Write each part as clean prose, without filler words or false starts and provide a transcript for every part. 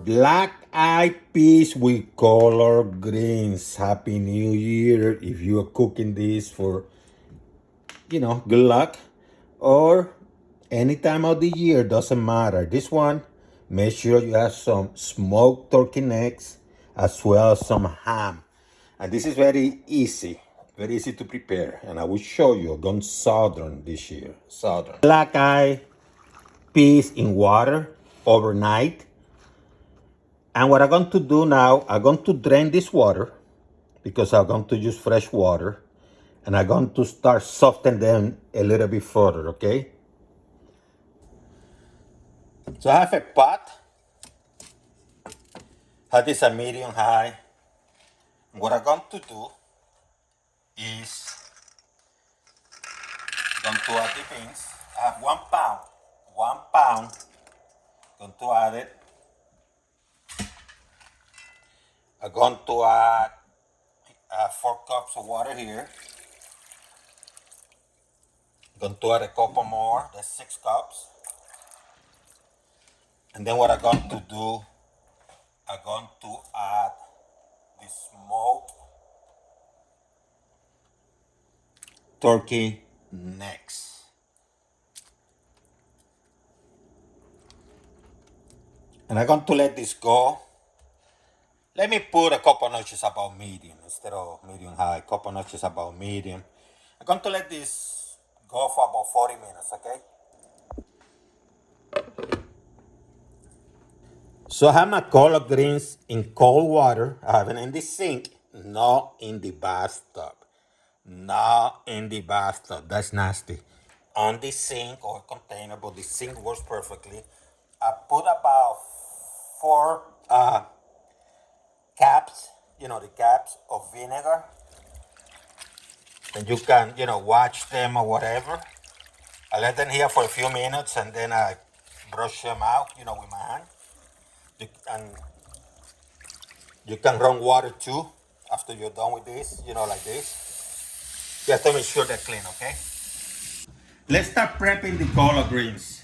black-eyed peas with collard greens. Happy New Year. If you are cooking this for, good luck. Or any time of the year, doesn't matter. This one, make sure you have some smoked turkey necks as well as some ham. And this is very easy to prepare. And I will show you. I've gone southern this year. Southern. Black-eyed peas in water overnight. And what I'm going to do now, I'm going to drain this water because I'm going to use fresh water. And I'm going to start softening them a little bit further, okay? So I have a pot. That is a medium high. What I'm going to do is going to add the beans. I have 1 pound. 1 pound. Going to add it. I'm going to add 4 cups of water here. I'm going to add a couple more. That's 6 cups. And then what I'm going to do, I'm going to add the smoked turkey necks. And I'm going to let this go. Let me put a couple notches about medium instead of medium high. Couple notches about medium. I'm going to let this go for about 40 minutes, okay? So I have my collard greens in cold water. I have it in the sink, not in the bathtub. Not in the bathtub. That's nasty. On the sink or container, but the sink works perfectly. I put about 4 caps, the caps of vinegar. And you can, watch them or whatever. I let them here for a few minutes and then I brush them out, with my hand. And you can run water too after you're done with this, like this. You have to make sure they're clean, okay? Let's start prepping the collard greens.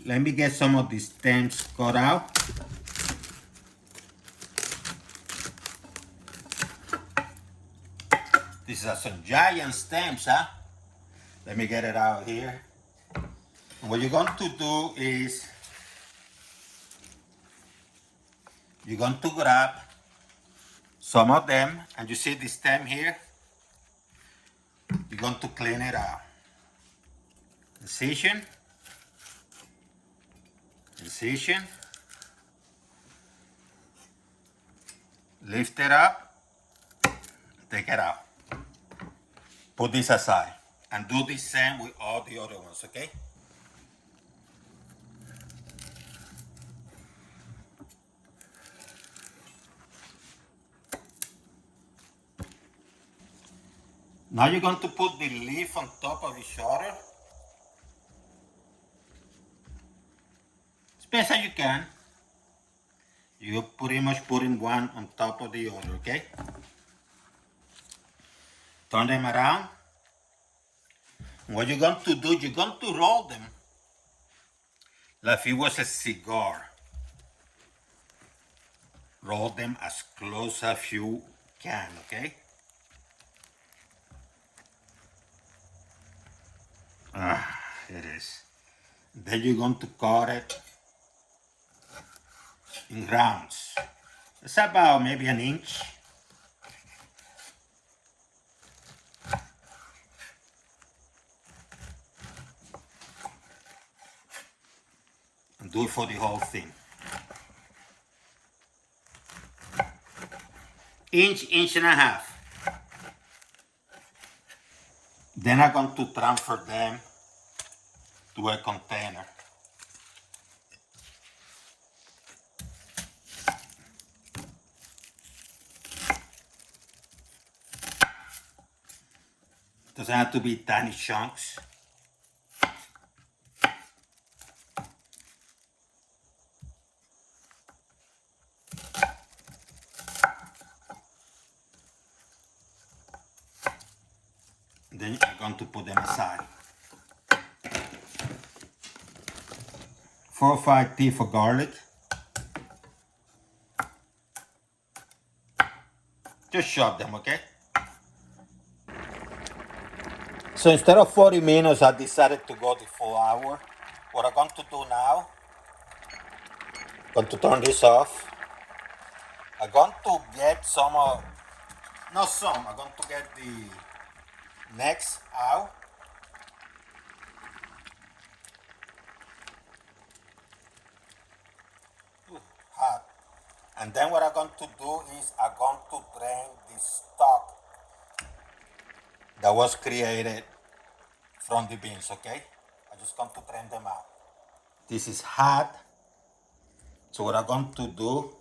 Let me get some of the stems cut out. These are some giant stems, huh? Let me get it out here. And what you're going to do is you're going to grab some of them, and you see the stem here? You're going to clean it out. Incision, incision, lift it up, take it out. Put this aside, and do the same with all the other ones, okay? Now you're going to put the leaf on top of each other. As best as you can. You're pretty much putting one on top of the other, okay? Turn them around. What you're going to do, you're going to roll them like if it was a cigar. Roll them as close as you can, okay? It is. Then you're going to cut it in rounds. It's about maybe an inch. And do it for the whole thing. Inch and a half. Then I'm going to transfer them to a container. Doesn't have to be tiny chunks. Then I'm going to put them aside. 4 or 5 teeth of garlic. Just chop them, okay? So instead of 40 minutes, I decided to go the full hour. What I'm going to do now, I'm going to turn this off. I'm going to get some of, not some, I'm going to get the necks out. Ooh, hot. And then what I'm going to do is I'm going to drain the stock that was created from the beans, okay? I'm just going to drain them out. This is hot. So what I'm going to do,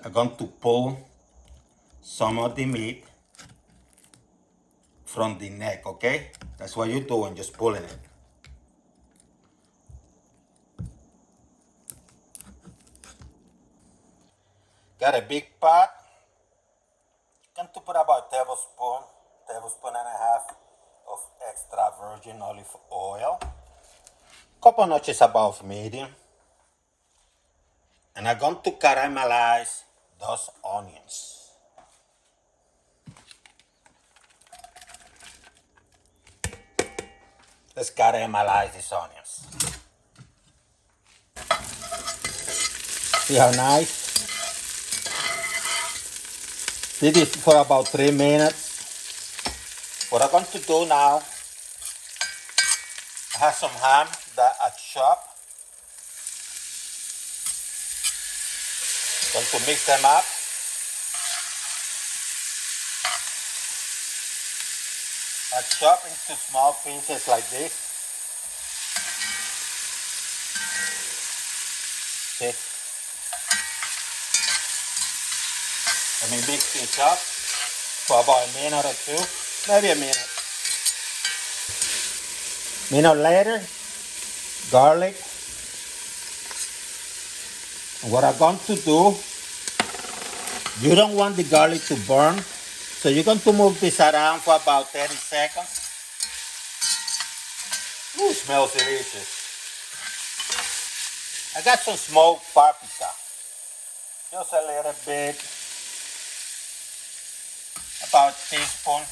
I'm going to pull some of the meat from the neck, okay? That's what you're doing, just pulling it. Got a big pot. Going to put about a tablespoon and a half of extra virgin olive oil. Couple notches above medium. And I'm going to caramelize those onions. Let's caramelize these onions. See how nice? Did it for about 3 minutes. What I'm going to do now, I have some ham that I chopped. Going to mix them up. I chop into small pieces like this. See? Let me mix this up for about a minute or two, maybe a minute. Minute later, garlic. What I'm going to do, you don't want the garlic to burn, so you're going to move this around for about 30 seconds. Ooh, smells delicious. I got some smoked paprika, just a little bit, about a teaspoon.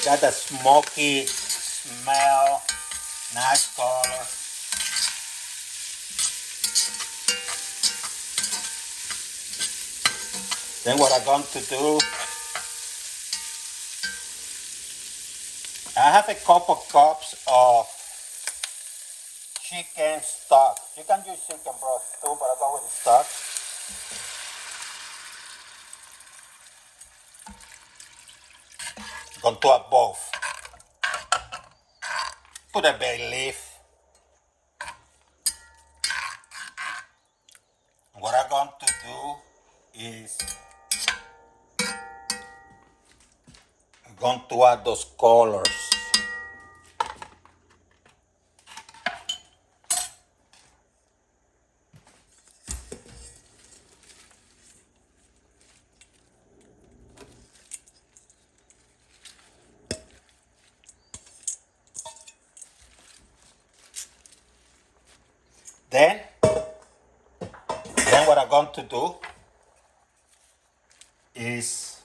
Got a smoky smell, nice color. Then what I'm going to do, I have a couple cups of chicken stock. You can use chicken broth too, but I go with the stock. Going to add both. Put a bay leaf. What I'm going to do is I'm going to add those colors. Then what I'm going to do is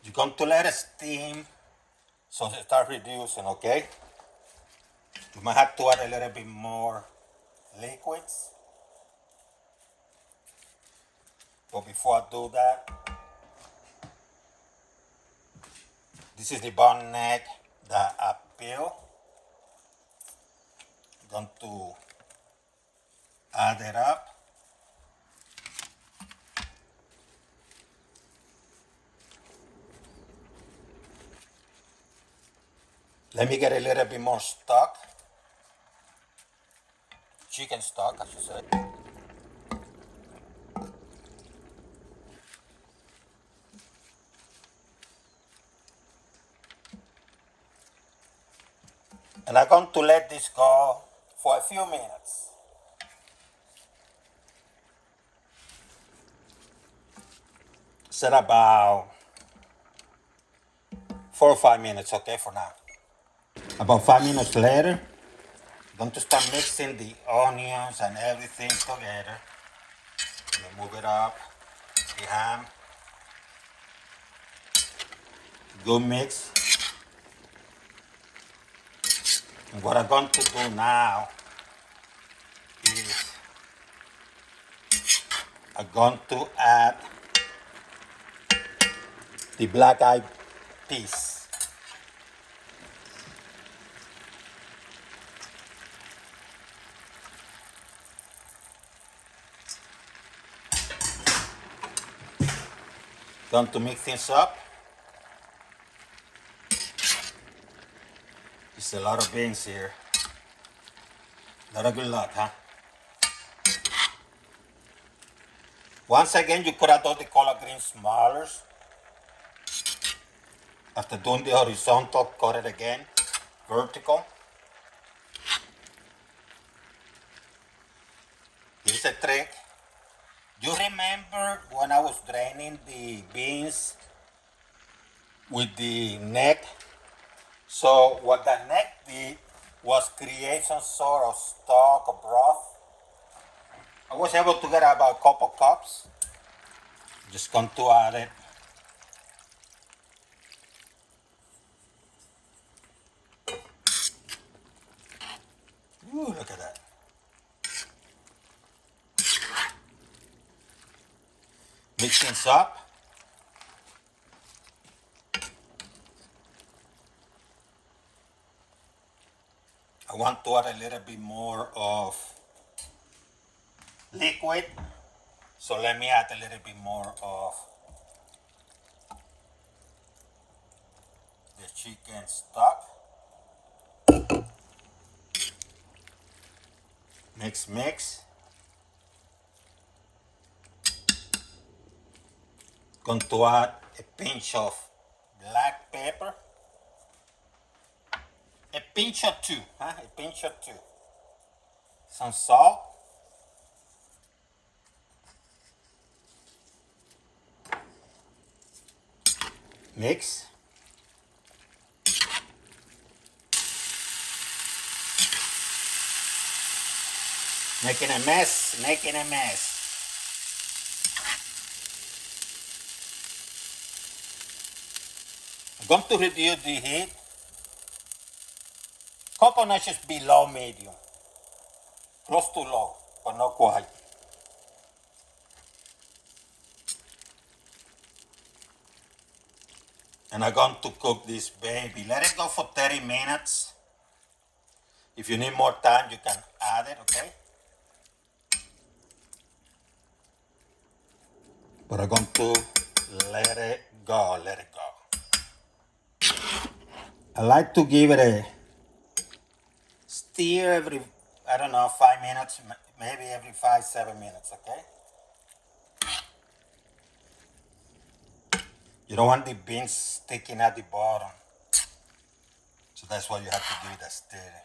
you're going to let it steam so it start reducing, okay? You might have to add a little bit more liquids. But before I do that, this is the bone neck that I peel. I'm going to add it up. Let me get a little bit more stock. Chicken stock, I should say. And I'm going to let this go for a few minutes. Set about 4 or 5 minutes, okay, for now. About 5 minutes later, Going to start mixing the onions and everything together. Move it up, the ham. Good mix. And what I'm going to do now is I'm going to add the black eyed peas. Going to mix things up. It's a lot of beans here. Not a good lot, huh? Once again, you could have done the collard greens smaller. After doing the horizontal, cut it again, vertical. Here's a trick. You remember when I was draining the beans with the neck? So what that neck did was create some sort of stock or broth. I was able to get about a couple cups. Just going to add it. Ooh, look at that. Mix things up. I want to add a little bit more of liquid. So let me add a little bit more of the chicken stock. Mix, mix. Going to add a pinch of black pepper. A pinch or two, huh? A pinch or two. Some salt. Mix. Making a mess, making a mess. I'm going to reduce the heat. Couple notches below medium. Close to low, but not quite. And I'm going to cook this baby. Let it go for 30 minutes. If you need more time, you can add it, okay? But I'm going to let it go, let it go. I like to give it a stir every, I don't know, 5 minutes, maybe every 5-7 minutes, okay? You don't want the beans sticking at the bottom. So that's why you have to give it a stir.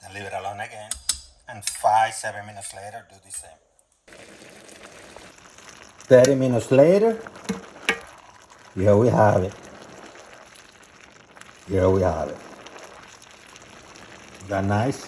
Then leave it alone again. And 5-7 minutes later, do the same. 30 minutes later, here we have it. Here we have it. Is that nice?